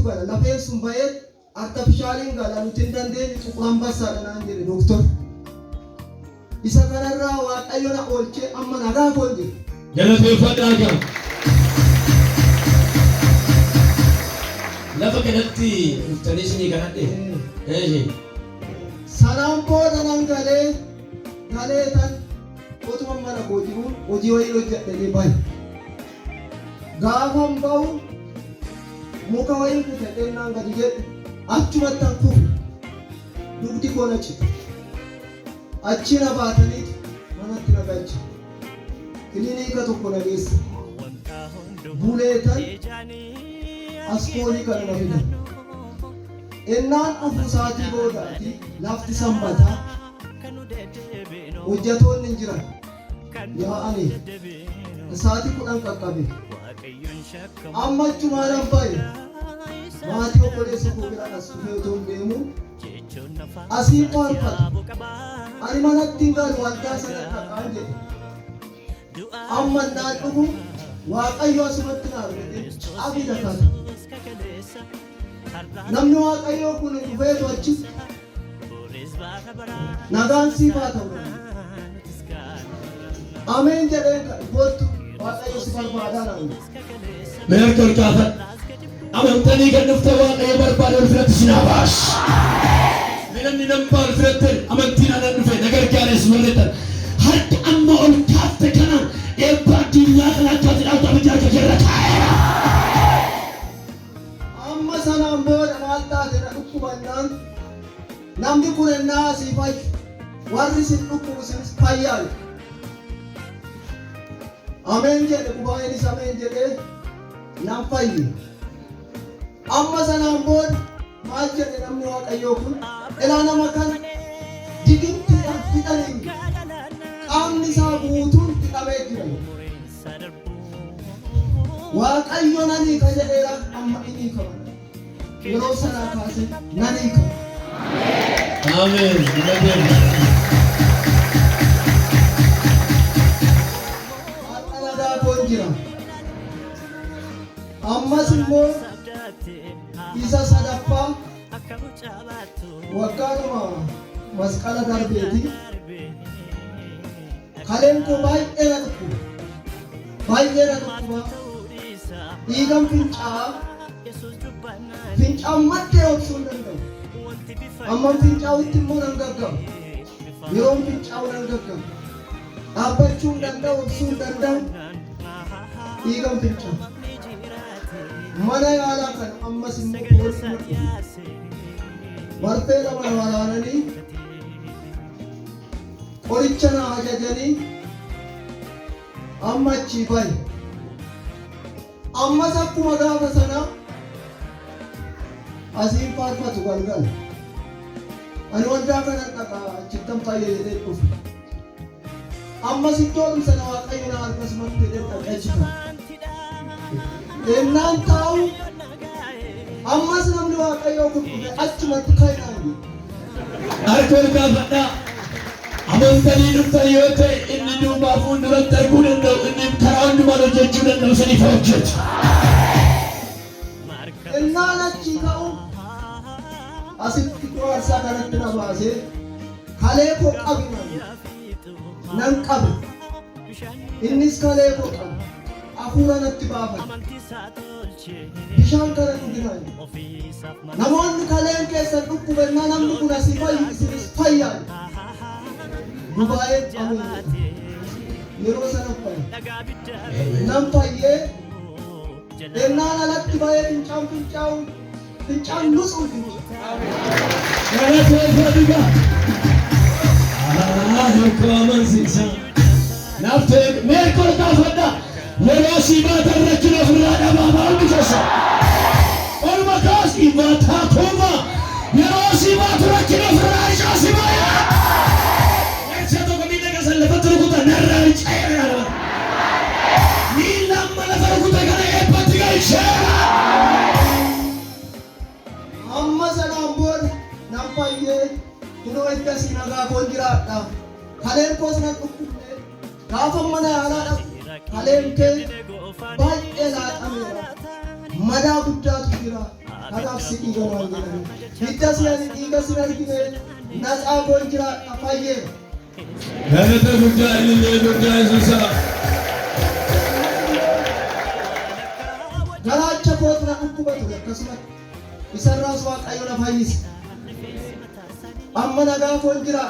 gala lafeen sun bahee artifishaaliin gala nuti hin dandeenye tuqulan bassaadhanaan jedhe doktor. Isa kanarraa Waaqayyo na oolchee amma nagaa koon jedhe. Galateeffadhaa jira. Lafa kanatti dhuftanii isinii kanadhe. Sanaan booda nan galee tan utuma mana koo jiru hojii wayii hojjedhanii bahe. Gaafan bahu muka wayii kutadhee naan gadi jedhe achumatti an kufu dugdi koo na cite. Achi na baataniiti manatti na galche. Kilinika tokko na geesse. Buleetan aspoolii kana na fidan. Innaan dhufu saatii boodaati lafti sanbataa hojjetoonni hin jiran yaa'anii saatii 10 qaqqabe. Amma achumaan bahe maatii obboleessa koo bira as dhufee otoo hin deemu asii faarfatu. Ani manatti hin galu waldaa sana dhaqaan jedhe. Amma naan dhufu Waaqayyo asumatti na argate abida kana. Namni Waaqayyo kun dhufeetu achi nagaan siif haa ta'u. Ameen jedheen kootu Waaqayyo si barbaadaa naan. Meertol kaafadha. Amantanii kan dhufte Waaqayyo barbaada ulfinatti si naa baas. Namni nambaa ulfinatti amantiin aanan dhufe nagar gaarees mul'atan. Harka amma ol kaafte kana eebba addunyaa kana akkaati dhaabta abijaa akka jirra taa'eera. Amma sanaan booda maal taate na dhukkubannaan namni kun ennaa asii fayyu warri sin dhukkubu sinis fayyaale. Ameen jedhe gubaa'eenis ameen jedhee nan fayye. Amma sanaan booda maal jedhe namni Waaqayyoo kun ilaa nama kana digimtiidhaan fixanii qaamni isaa guutuun fixamee jira. Waaqayyo nan hiika jedheera amma inni hiikama. Yeroo sanaa kaasee nan hiikama. Ameen. Har'a nagaa koon jira. Ammas immoo isa sadaffaa waggaadhuma masqala darbeeti. Kaleen koo baay'ee na dhukkuba. Dhiigan fincaan maddee obsuu hin danda'u. Amman fincaa'utti immoo nan gaggaba. Yeroon fincaa'u nan gaggaba. Dhaabbachuu hin danda'u, obsuu hin danda'u. Dhiigan fincaa'u. Mana yaalaa kana ammas immoo poolisiin dhufu. Marfee lama waraananii qoricha na ajajanii amma achii bahe. Ammas akkuma gaafa sanaa asiin faarfatu galgala. Ani waldaa kanan dhaqaa achittan fayyadee dhufu. Ammas iddoon sana Waaqayyo na harkasumatti jedhee dhaqeechita. Ennaan taa'u ammas namni Waaqayyoo kun dhufe achumatti kaynaan. Harka ol kaafadhaa. Amantanii dhuftan yoo ta'e inni duubaa fuulduratti arguu danda'u, inni karaa hundumaan hojjechuu danda'u saniif hojjetu. Ennaan achi ka'u asitti qoraarsaa kanatti na baasee kalee koo qabi nan qabe. Innis kalee koo qabe. Hafuura natti baafate. Bishaan kana dhuginaan. Namoonni kaleen keessan dhukkubennaa namni kun asii fayyu isinis fayyaan. Dubaa'ee ameen. Yeroo sana fayye. Nan fayyee ennaan alatti bahee fincaan nusuu fincaa'u. Galateeffadhaa. Hiikoo amansiisa. Naftee meerkol kaafadhaa. Yeroo si baatan rakkina ofirraa dhabaa hundi keessa. Olma kaas dhibbataa kooma. Yeroo si baatu rakkina ofirraa isaa si baaya. Eessa tokko miidha kasan lafatti rukuta narraa ceera. Miila amma lafa rukuta kana eebbatti galcheera. Amma sanaan booda nan fayyee kunoo iddasii nagaa koon jiraadha. Kaleen koos nan dhukkubne gaafa mana yaalaa dhaqu kaleen kee baay'ee laaxameera. Madaa guddaatu jira. kanaaf si dhiigamaa jedhanii hidda si ani dhiiga sin argine naxaa boon jiraadha fayyee galata guddaa illee guddaa Yesuusa garaacha kootu na dhukkuba ture akkasumatti isarraas Waaqayyo na fayyise amma nagaa koon jira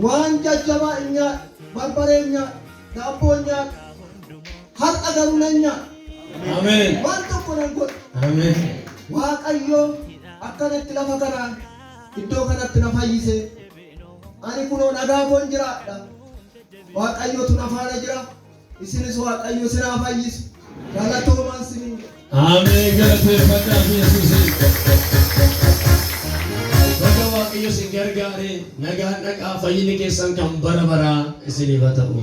waan jajjabaa hin nyaadhu barbaree hin nyaadhu daabboo hin nyaadhu har'a garuu nan nyaadha ameen waan tokko nan godhu ameen Waaqayyo akkanatti lafa kanaan iddoo kanatti na fayyise ani kunoo nagaa koon jiraadha Waaqayyotu na faana jira isinis Waaqayyo sinaa fayyisu galatoomaan siniin ameen galateeffadhaa Yesuus baga Waaqayyo sin gargaare nagaan dhaqaa fayyinni keessan kan bara baraa isiniif haa ta'u